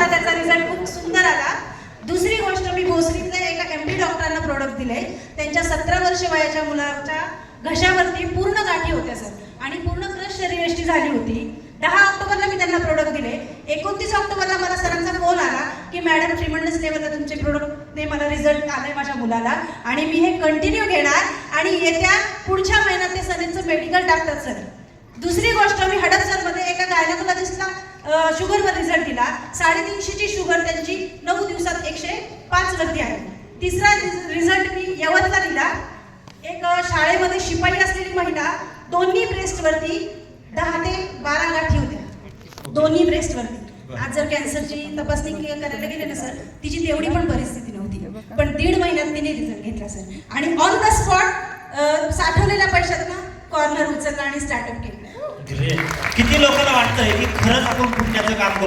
मला त्याचा रिझल्ट खूप सुंदर आला. दुसरी गोष्ट, मी भोसरीतल्या एका MD डॉक्टरांना प्रोडक्ट दिले. त्यांच्या 17 वर्ष वयाच्या मुलाच्या घशावरती पूर्ण गाठी होत्या सर आणि पूर्ण क्रश शरीरयष्टी झाली होती. 10 ऑक्टोबरला मी त्यांना प्रोडक्ट दिले. 29 ऑक्टोबरला मला सरांचा फोन आला की मॅडम ट्रिमंडस लेवलला तुमचे प्रोडक्टने मला रिझल्ट आलाय माझ्या मुलाला आणि मी हे कंटिन्यू घेणार आणि येत्या पुढच्या महिन्यात ते सनीचं मेडिकल टाकतात सर. दुसरी गोष्ट, मी हडपसरमध्ये एका गायनेकोलॉजिस्टला शुगरवर रिझल्ट दिला. 350ची शुगर त्यांची 9 दिवसात 105 वरती आहे. तिसरा रिझल्ट मी यवतला दिला. एक शाळेमध्ये शिपाई असलेली महिला, दोन्ही ब्रेस्टवरती 10 ते 12 गाठी होत्या, दोन्ही ब्रेस्टवरती. आज जर कॅन्सरची तपासणी करायला गेले ना सर, तिची तेवढी पण परिस्थिती नव्हती, पण 1.5 महिन्यात तिने रिझल्ट घेतला सर. आणि ऑन द स्पॉट साठवलेल्या पैशातून कॉर्नर उचलला आणि स्टार्टअप केलं. किती लोकांना वाटतंय की खरंच आपण पुण्याचं काम करतो.